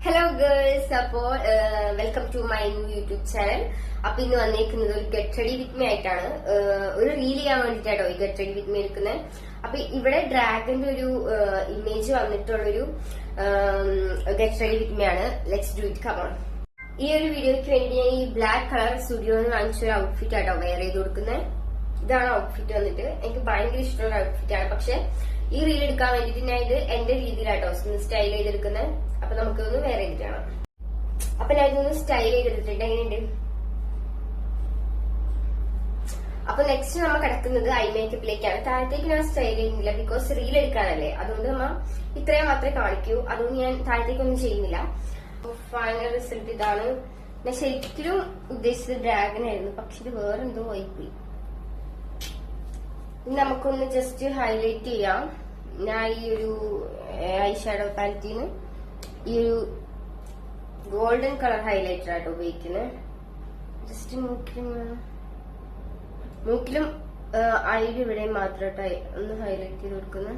Hello girls, അപ്പോ welcome to my new YouTube channel. അപ്പൊ ഇന്ന് വന്നിരിക്കുന്നത് ഒരു ഗെറ്റ് റെഡി വിത്ത് മീ ആയിട്ടാണ്. ഒരു റീൽ ചെയ്യാൻ വേണ്ടിട്ടാട്ടോ ഈ ഗെറ്റ് റെഡി വിത്ത് മീ എടുക്കുന്നത്. അപ്പൊ ഇവിടെ ഡ്രാഗന്റെ ഒരു ഇമേജ് വന്നിട്ടുള്ളൊരു ഗെറ്റ് റെഡി വിത്ത് മീ ആണ്. Let's do it, come on. ഈ ഒരു വീഡിയോയ്ക്ക് വേണ്ടി ഞാൻ ഈ ബ്ലാക്ക് കളർ സ്റ്റുഡിയോന്ന് വാങ്ങിച്ച ഒരു ഔട്ട്ഫിറ്റ് ആട്ടോ വെയർ ചെയ്ത് കൊടുക്കുന്നത്. ഇതാണ് ഔട്ട്ഫിറ്റ് വന്നിട്ട്. എനിക്ക് ഭയങ്കര ഇഷ്ടമുള്ള ഔട്ട്ഫിറ്റ് ആണ്. പക്ഷെ ഈ റീൽ എടുക്കാൻ വേണ്ടിട്ട് ഞാൻ ഇത് എന്റെ രീതിയിലാട്ടോ സ്റ്റൈൽ ചെയ്തെടുക്കുന്നത്. അപ്പൊ നമുക്കൊന്ന് വേറെ ചെയ്തിട്ടാണ്. അപ്പൊ ഞാൻ ഇതൊന്ന് സ്റ്റൈൽ ചെയ്തെടുത്തിട്ട് എങ്ങനെയുണ്ട്. അപ്പൊ നെക്സ്റ്റ് നമ്മൾ കിടക്കുന്നത് ഐ മേക്കപ്പിലേക്കാണ്. താഴത്തേക്ക് ഞാൻ സ്റ്റൈൽ ചെയ്യുന്നില്ല, ബിക്കോസ് റീൽ എടുക്കാനല്ലേ. അതുകൊണ്ട് നമ്മ ഇത്രയും മാത്രമേ കാണിക്കൂ. അതുകൊണ്ട് ഞാൻ താഴത്തേക്കൊന്നും ചെയ്യുന്നില്ല. ഫൈനൽ റിസൾട്ട് ഇതാണ്. ഞാൻ ശരിക്കും ഉദ്ദേശിച്ചത് ഡ്രാഗനായിരുന്നു, പക്ഷെ ഇത് വേറെന്തോ ആയിപ്പോയി. ഇനി നമുക്കൊന്ന് ജസ്റ്റ് ഹൈലൈറ്റ് ചെയ്യാം. ഞാൻ ഈ ഒരു ഐ ഷാഡോ പാലറ്റിന്ന് ഈ ഒരു ഗോൾഡൻ കളർ ഹൈലൈറ്റർ ആയിട്ട് ഉപയോഗിക്കുന്നത്. ജസ്റ്റ് മൂക്കിലും ഐയുടെ ഇവിടെ മാത്രമായിട്ട് ഒന്ന് ഹൈലൈറ്റ് ചെയ്ത് കൊടുക്കുന്നത്.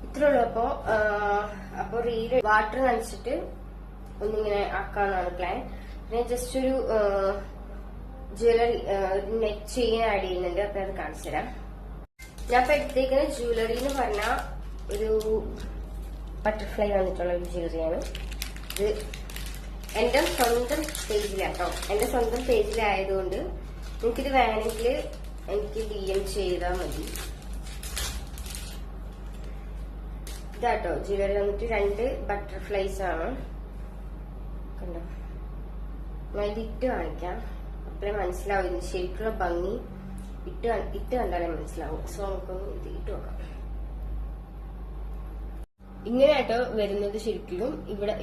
ഇത്രേ ഉള്ളൂ. അപ്പൊ റീല് വാട്ടർ നനച്ചിട്ട് ഒന്നിങ്ങനെ ആക്കാന്നാണ് പ്ലാൻ. പിന്നെ ജസ്റ്റ് ഒരു ജ്വല്ലറി നെക്ക് ചെയിൻ ആഡ് ചെയ്യുന്നുണ്ട്. അപ്പൊ അത് കാണിച്ചു തരാം. ഞാൻ ഇപ്പൊ എടുത്തേക്കുന്ന ജ്വല്ലറി എന്ന് പറഞ്ഞ ഒരു ബട്ടർഫ്ലൈ വന്നിട്ടുള്ള ഒരു ജ്വല്ലറിയാണ്. ഇത് എന്റെ സ്വന്തം പേജിലാട്ടോ. എന്റെ സ്വന്തം പേജിലായതുകൊണ്ട് എനിക്കിത് വേണമെങ്കിൽ എനിക്ക് DM ചെയ്താൽ മതി. ഇതാട്ടോ ജ്വല്ലറി വന്നിട്ട് 2 ബട്ടർഫ്ലൈസ് ആണ്. കണ്ടോ, ഞാൻ ഇത് ഇട്ട് കാണിക്കാം. അപ്പഴേ മനസ്സിലാവും ഇതിന് ശരിക്കുള്ള ഭംഗി. ഇട്ട് കണ്ടാലേ മനസ്സിലാവും. സോ നമുക്കൊന്ന് ഇത് ഇട്ട് നോക്കാം. ഇങ്ങനെയാട്ടോ വരുന്നത്. ശരിക്കും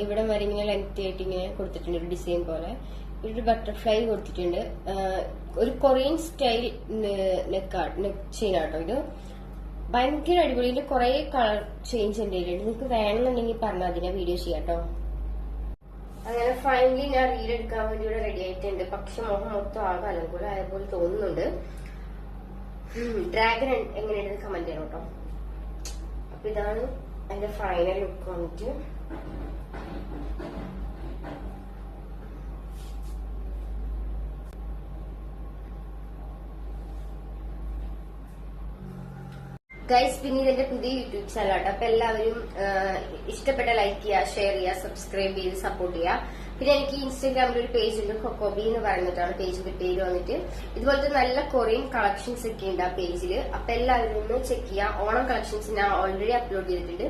ഇവിടെ വരെ ഇങ്ങനെ ലെങ്ത് ആയിട്ട് ഇങ്ങനെ കൊടുത്തിട്ടുണ്ട്, ഒരു ഡിസൈൻ പോലെ. ഒരു ബട്ടർഫ്ലൈ കൊടുത്തിട്ടുണ്ട്. ഒരു കൊറിയൻ സ്റ്റൈൽ നെക്ക് ചെയിൻ ആട്ടോ ഇത്. ഭയങ്കര അടിപൊളി. ഇതിന്റെ കുറെ കളർ ചേഞ്ച് ഉണ്ട്. നിങ്ങൾക്ക് വേണമെന്നുണ്ടെങ്കിൽ പറഞ്ഞാൽ അതിനെ വീഡിയോ ചെയ്യാട്ടോ. അങ്ങനെ ഫൈനലി ഞാൻ റീൽ എടുക്കാൻ വേണ്ടി ഇവിടെ റെഡി ആയിട്ടുണ്ട്. പക്ഷെ മുഖം മൊത്തം ആകെ അലങ്കൂലമായ പോലെ തോന്നുന്നുണ്ട്. ഡ്രാഗൺ എങ്ങനെയുണ്ട് കമന്റ് ചെയ്യണം കേട്ടോ. അപ്പൊ ഇതാണ് എന്റെ ഫൈനൽ ലുക്ക് വന്നിട്ട്. ഗൈസ്, പിന്നെ ഇതെന്റെ പുതിയ യൂട്യൂബ് ചാനൽ ആട്ടോ. അപ്പൊ എല്ലാവരും ഇഷ്ടപ്പെട്ട ലൈക്ക് ചെയ്യുക, ഷെയർ ചെയ്യുക, സബ്സ്ക്രൈബ് ചെയ്ത് സപ്പോർട്ട് ചെയ്യുക. പിന്നെ എനിക്ക് ഇൻസ്റ്റാഗ്രാമിൽ ഒരു പേജ് ഉണ്ട്, കൊക്കോബി എന്ന് പറഞ്ഞിട്ടാണ് പേജിന്റെ പേര് വന്നിട്ട്. ഇതുപോലത്തെ നല്ല കൊറിയൻ കളക്ഷൻസ് ഒക്കെ ഉണ്ട് ആ പേജില്. അപ്പൊ എല്ലാവരും ഒന്ന് ചെക്ക് ചെയ്യുക. ഓണം കളക്ഷൻസ് ഞാൻ ഓൾറെഡി അപ്ലോഡ് ചെയ്തിട്ടുണ്ട്.